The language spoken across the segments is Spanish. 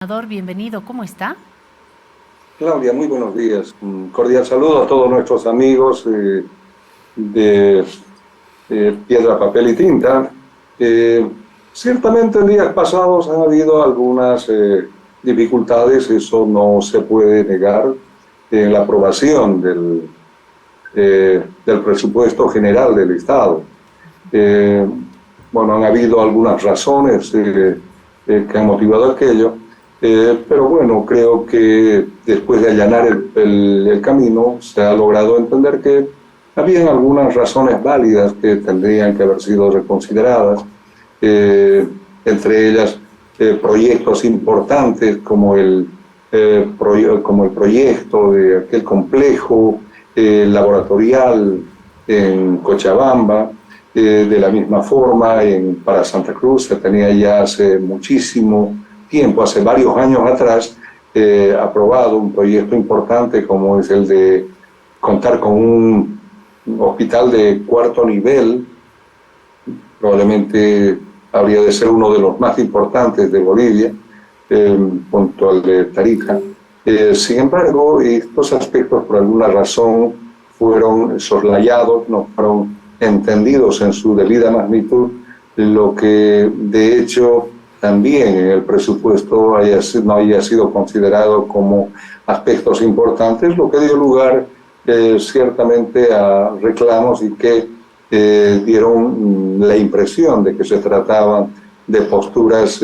Senador, bienvenido, ¿cómo está? Claudia, muy buenos días. Un cordial saludo a todos nuestros amigos de Piedra, Papel y Tinta. Eh, Ciertamente en días pasados han habido algunas dificultades, eso no se puede negar, en la aprobación del presupuesto general del Estado. Eh, bueno, han habido algunas razones que han motivado aquello, pero bueno, creo que después de allanar el camino se ha logrado entender que habían algunas razones válidas que tendrían que haber sido reconsideradas, entre ellas proyectos importantes como el proyecto de aquel complejo laboratorial en Cochabamba. De la misma forma, para Santa Cruz se tenía ya hace muchísimo tiempo, hace varios años atrás, aprobado un proyecto importante como es el de contar con un hospital de cuarto nivel, probablemente habría de ser uno de los más importantes de Bolivia, junto al de Tarija. Sin embargo, estos aspectos por alguna razón fueron soslayados, no fueron entendidos en su debida magnitud, lo que de hecho también en el presupuesto no haya sido considerado como aspectos importantes, lo que dio lugar ciertamente a reclamos y que dieron la impresión de que se trataba de posturas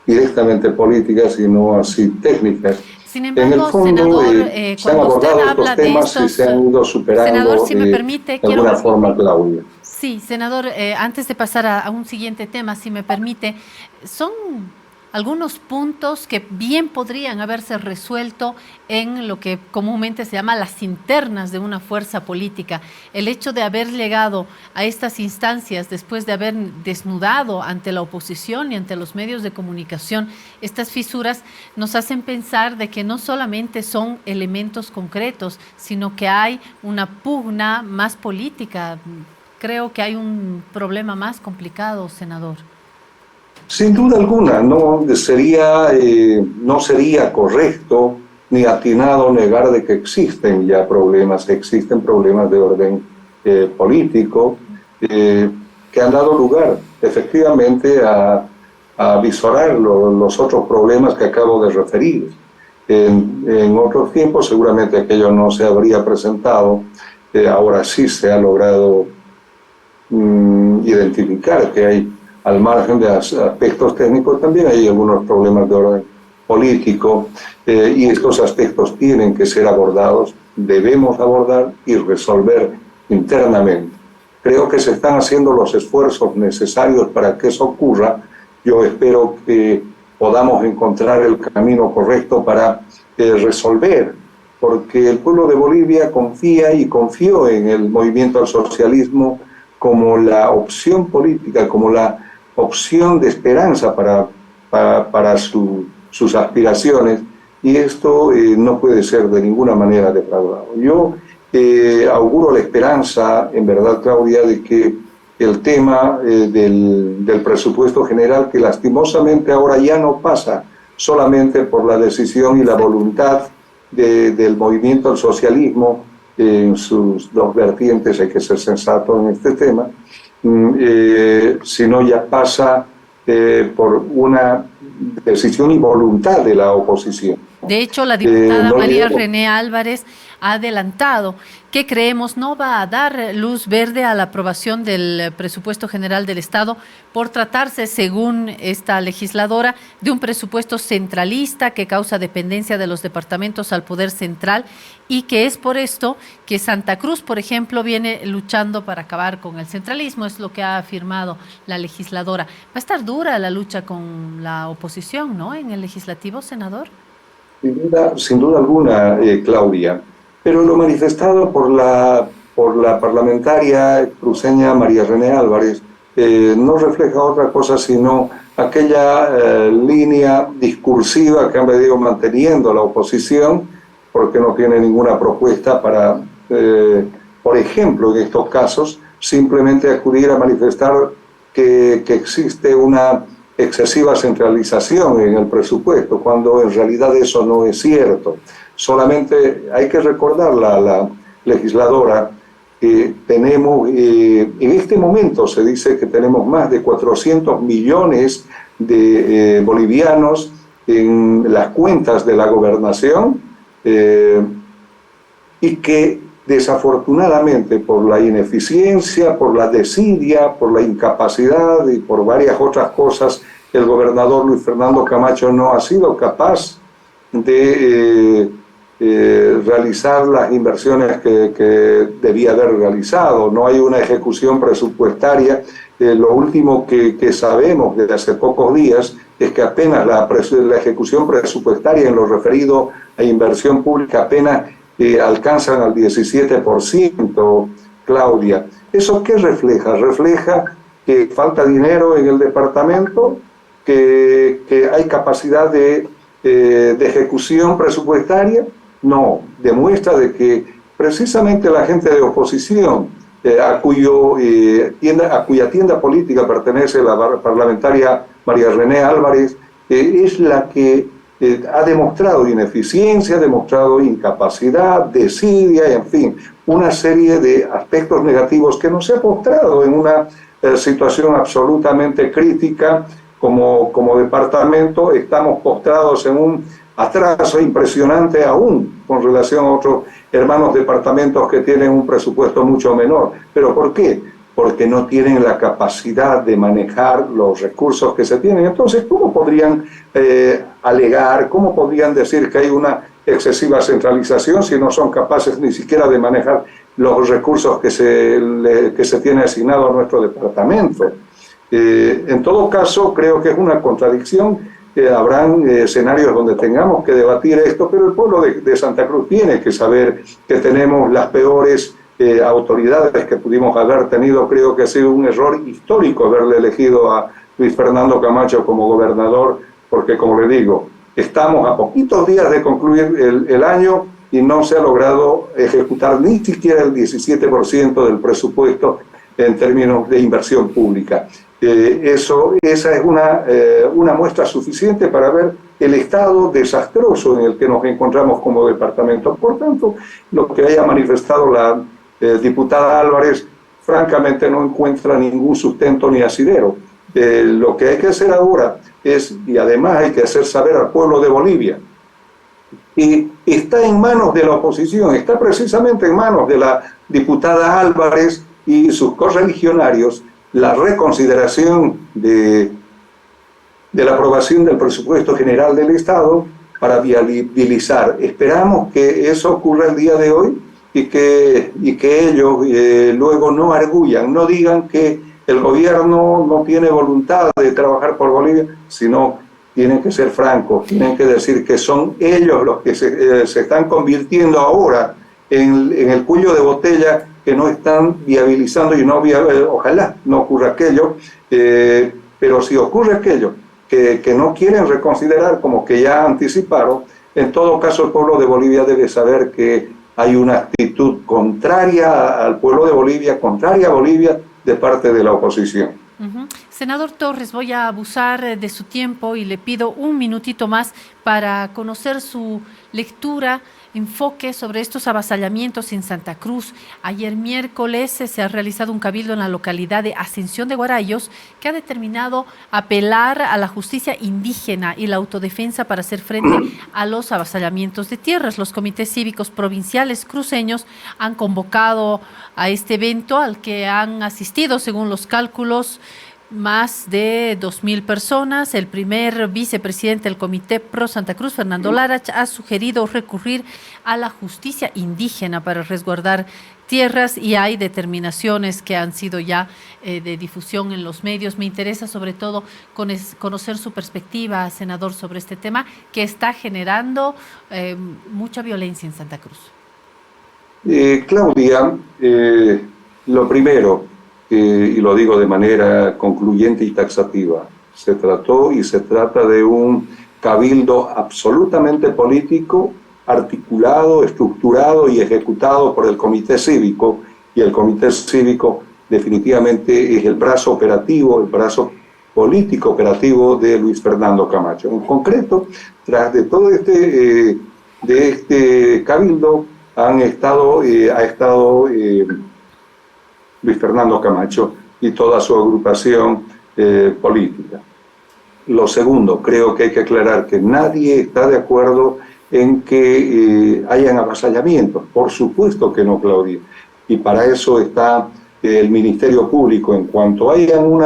directamente políticas y no así técnicas. Sin En el embargo, fondo, senador, se han cuando usted abordado estos habla de temas y estos, se han ido senador, superando si me permite, de alguna forma, Claudia. sí, senador, antes de pasar a un siguiente tema, si me permite, son algunos puntos que bien podrían haberse resuelto en lo que comúnmente se llama las internas de una fuerza política. El hecho de haber llegado a estas instancias después de haber desnudado ante la oposición y ante los medios de comunicación estas fisuras nos hacen pensar de que no solamente son elementos concretos, sino que hay una pugna más política. Creo que hay un problema más complicado, senador. Sin duda alguna, no sería correcto ni atinado negar de que existen ya problemas, existen problemas de orden político que han dado lugar efectivamente a visorar los otros problemas que acabo de referir. En otros tiempos seguramente aquello no se habría presentado, ahora sí se ha logrado identificar que hay, al margen de aspectos técnicos, también hay algunos problemas de orden político, y estos aspectos tienen que ser abordados, debemos abordar y resolver internamente. Creo que se están haciendo los esfuerzos necesarios para que eso ocurra. Yo espero que podamos encontrar el camino correcto para resolver, porque el pueblo de Bolivia confía y confió en el movimiento al socialismo como la opción política, como la opción de esperanza para sus aspiraciones, y esto no puede ser de ninguna manera defraudado. Yo auguro la esperanza, en verdad, Claudia, de que el tema del presupuesto general, que lastimosamente ahora ya no pasa solamente por la decisión y la voluntad del movimiento al socialismo, en sus dos vertientes, hay que ser sensato en este tema, sino ya pasa por una decisión y voluntad de la oposición. De hecho, la diputada No María olvidemos. René Álvarez ha adelantado que creemos no va a dar luz verde a la aprobación del presupuesto general del Estado por tratarse, según esta legisladora, de un presupuesto centralista que causa dependencia de los departamentos al poder central y que es por esto que Santa Cruz, por ejemplo, viene luchando para acabar con el centralismo, es lo que ha afirmado la legisladora. Va a estar dura la lucha con la oposición, ¿no?, en el legislativo, senador. Sin duda alguna, Claudia, pero lo manifestado por la parlamentaria cruceña María René Álvarez no refleja otra cosa sino aquella línea discursiva que han venido manteniendo la oposición, porque no tiene ninguna propuesta para, por ejemplo, en estos casos, simplemente acudir a manifestar que existe una excesiva centralización en el presupuesto, cuando en realidad eso no es cierto. Solamente hay que recordar la legisladora que tenemos, en este momento se dice que tenemos más de 400 millones de bolivianos en las cuentas de la gobernación, y que desafortunadamente por la ineficiencia, por la desidia, por la incapacidad y por varias otras cosas, el gobernador Luis Fernando Camacho no ha sido capaz de realizar las inversiones que debía haber realizado. No hay una ejecución presupuestaria. Lo último que sabemos desde hace pocos días es que apenas la ejecución presupuestaria en lo referido a inversión pública apenas alcanzan al 17%, Claudia. ¿Eso qué refleja? Refleja que falta dinero en el departamento, que hay capacidad de ejecución presupuestaria. No, demuestra de que precisamente la gente de oposición, a cuya tienda política pertenece la parlamentaria María René Álvarez, es la que ha demostrado ineficiencia, ha demostrado incapacidad, desidia, en fin, una serie de aspectos negativos que nos ha postrado en una situación absolutamente crítica. Como departamento estamos postrados en un atraso impresionante aún con relación a otros hermanos departamentos que tienen un presupuesto mucho menor. ¿Pero por qué? Porque no tienen la capacidad de manejar los recursos que se tienen. Entonces, ¿cómo podrían alegar, cómo podrían decir que hay una excesiva centralización si no son capaces ni siquiera de manejar los recursos que se tiene asignado a nuestro departamento? En todo caso, creo que es una contradicción. Habrán escenarios donde tengamos que debatir esto, pero el pueblo de Santa Cruz tiene que saber que tenemos las peores autoridades que pudimos haber tenido. Creo que ha sido un error histórico haberle elegido a Luis Fernando Camacho como gobernador, porque, como le digo, estamos a poquitos días de concluir el año y no se ha logrado ejecutar ni siquiera el 17% del presupuesto en términos de inversión pública. Esa es una muestra suficiente para ver el estado desastroso en el que nos encontramos como departamento. Por tanto, lo que haya manifestado la diputada Álvarez, francamente no encuentra ningún sustento ni asidero. Lo que hay que hacer ahora es, y además hay que hacer saber al pueblo de Bolivia, y está en manos de la oposición, está precisamente en manos de la diputada Álvarez y sus correligionarios, la reconsideración de la aprobación del presupuesto general del Estado para viabilizar. Esperamos que eso ocurra el día de hoy y que ellos luego no arguyan, no digan que el gobierno no tiene voluntad de trabajar por Bolivia, sino tienen que ser francos, tienen que decir que son ellos los que se están convirtiendo ahora en el cuello de botella que no están viabilizando y ojalá no ocurra aquello, pero si ocurre aquello que no quieren reconsiderar, como que ya anticiparon, en todo caso el pueblo de Bolivia debe saber que hay una actitud contraria al pueblo de Bolivia, contraria a Bolivia de parte de la oposición. Senador Torres, voy a abusar de su tiempo y le pido un minutito más para conocer su lectura, enfoque sobre estos avasallamientos en Santa Cruz. Ayer miércoles se ha realizado un cabildo en la localidad de Ascensión de Guarayos que ha determinado apelar a la justicia indígena y la autodefensa para hacer frente a los avasallamientos de tierras. Los comités cívicos provinciales cruceños han convocado a este evento al que han asistido, según los cálculos, más de 2.000 personas. El primer vicepresidente del Comité Pro Santa Cruz, Fernando Larach, ha sugerido recurrir a la justicia indígena para resguardar tierras y hay determinaciones que han sido ya de difusión en los medios. Me interesa sobre todo conocer su perspectiva, senador, sobre este tema que está generando mucha violencia en Santa Cruz. Claudia, lo primero, y lo digo de manera concluyente y taxativa, se trató y se trata de un cabildo absolutamente político, articulado, estructurado y ejecutado por el Comité Cívico, y el Comité Cívico definitivamente es el brazo operativo, el brazo político operativo de Luis Fernando Camacho. En concreto, tras de todo este cabildo ha estado Luis Fernando Camacho y toda su agrupación política. Lo segundo, creo que hay que aclarar que nadie está de acuerdo en que hayan avasallamientos. Por supuesto que no, Claudia. Y para eso está el Ministerio Público. En cuanto hayan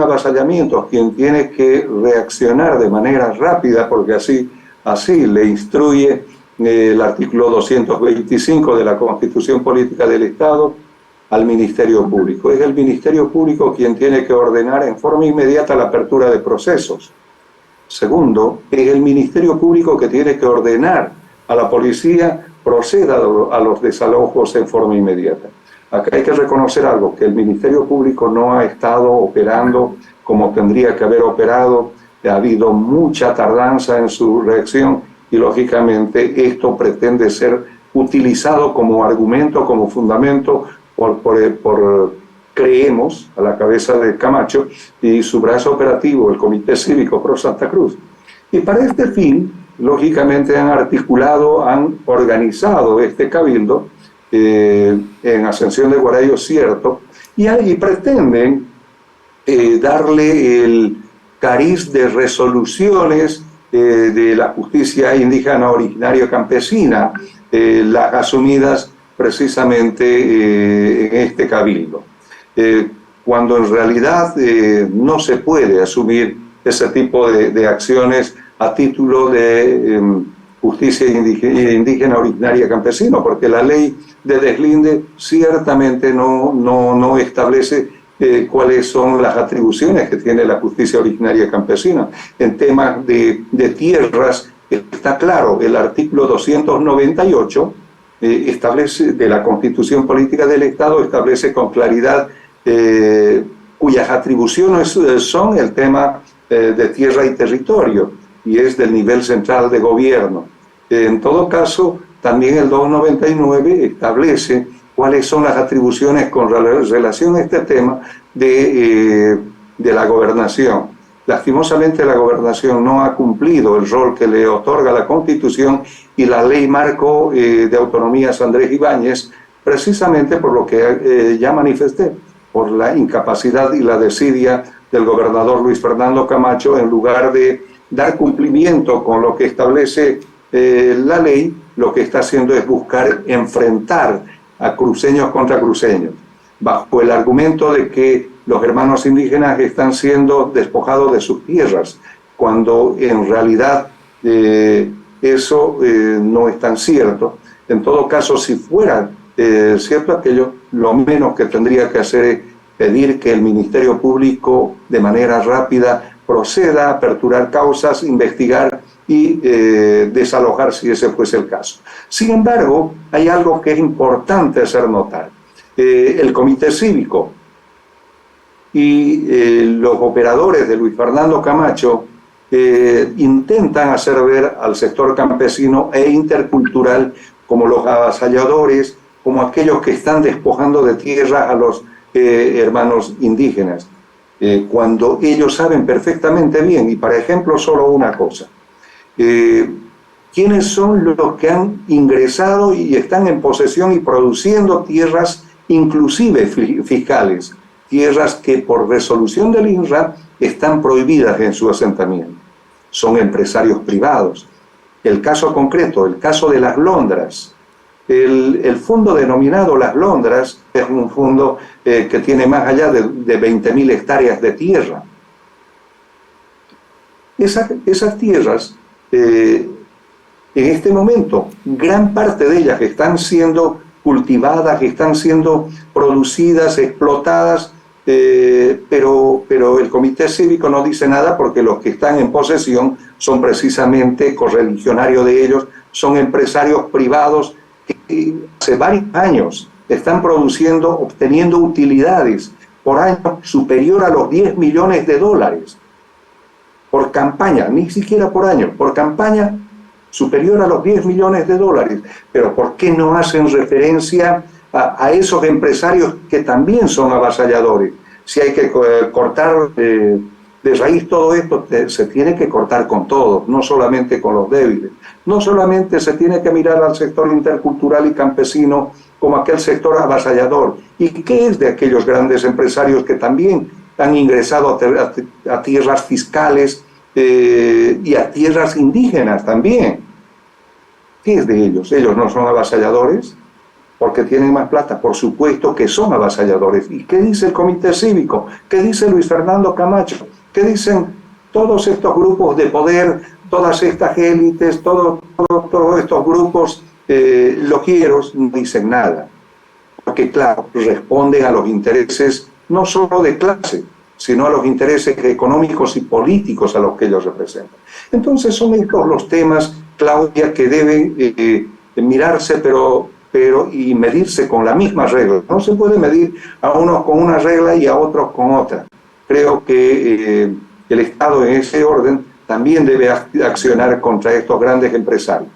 avasallamientos, quien tiene que reaccionar de manera rápida, porque así le instruye el artículo 225 de la Constitución Política del Estado al Ministerio Público. Es el Ministerio Público quien tiene que ordenar en forma inmediata la apertura de procesos. Segundo, es el Ministerio Público que tiene que ordenar a la policía proceda a los desalojos en forma inmediata. Acá hay que reconocer algo, que el Ministerio Público no ha estado operando como tendría que haber operado, ha habido mucha tardanza en su reacción y lógicamente esto pretende ser utilizado como argumento, como fundamento creemos, a la cabeza de Camacho y su brazo operativo, el Comité Cívico Pro Santa Cruz. Y para este fin, lógicamente han organizado este cabildo en Ascensión de Guarayo Cierto y pretenden darle el cariz de resoluciones de la justicia indígena originaria campesina, las asumidas precisamente en este cabildo. Cuando en realidad no se puede asumir ese tipo de acciones a título de justicia indígena originaria campesina, porque la ley de deslinde ciertamente no establece cuáles son las atribuciones que tiene la justicia originaria campesina. En temas de tierras está claro, el artículo 298 establece, de la Constitución Política del Estado, establece con claridad cuyas atribuciones son el tema de tierra y territorio, y es del nivel central de gobierno. En todo caso, también el 299 establece cuáles son las atribuciones con relación a este tema de la gobernación. Lastimosamente la gobernación no ha cumplido el rol que le otorga la Constitución y la Ley Marco de Autonomías Andrés Ibáñez, precisamente por lo que ya manifesté, por la incapacidad y la desidia del gobernador Luis Fernando Camacho, en lugar de dar cumplimiento con lo que establece la ley, lo que está haciendo es buscar enfrentar a cruceños contra cruceños, bajo el argumento de que los hermanos indígenas están siendo despojados de sus tierras, cuando en realidad eso no es tan cierto. En todo caso, si fuera cierto aquello, lo menos que tendría que hacer es pedir que el Ministerio Público de manera rápida proceda a aperturar causas, investigar y desalojar si ese fuese el caso. Sin embargo, hay algo que es importante hacer notar. El Comité Cívico y los operadores de Luis Fernando Camacho intentan hacer ver al sector campesino e intercultural como los avasalladores, como aquellos que están despojando de tierra a los hermanos indígenas, cuando ellos saben perfectamente bien, y para ejemplo solo una cosa, ¿quiénes son los que han ingresado y están en posesión y produciendo tierras inclusive fiscales? Tierras que por resolución del INRA están prohibidas en su asentamiento. Son empresarios privados. El caso concreto, el caso de Las Londras. El fondo denominado Las Londras es un fondo que tiene más allá de 20.000 hectáreas de tierra. Esas tierras, en este momento, gran parte de ellas están siendo cultivadas, están siendo producidas, explotadas, pero el Comité Cívico no dice nada porque los que están en posesión son precisamente correligionarios de ellos, son empresarios privados que hace varios años están obteniendo utilidades por año superior a los $10 millones por campaña, ni siquiera por año, por campaña superior a los $10 millones. Pero ¿por qué no hacen referencia a esos empresarios que también son avasalladores? Si hay que cortar de raíz todo esto, se tiene que cortar con todos, no solamente con los débiles. No solamente se tiene que mirar al sector intercultural y campesino como aquel sector avasallador. ¿Y qué es de aquellos grandes empresarios que también han ingresado a tierras fiscales y a tierras indígenas también? ¿Qué es de ellos? ¿Ellos no son avasalladores? Porque tienen más plata, por supuesto que son avasalladores. ¿Y qué dice el Comité Cívico? ¿Qué dice Luis Fernando Camacho? ¿Qué dicen todos estos grupos de poder, todas estas élites, todos estos grupos loquieros? No dicen nada. Porque, claro, responden a los intereses no solo de clase, sino a los intereses económicos y políticos a los que ellos representan. Entonces son estos los temas, Claudia, que deben mirarse, pero y medirse con la misma regla. No se puede medir a unos con una regla y a otros con otra. Creo que el Estado en ese orden también debe accionar contra estos grandes empresarios.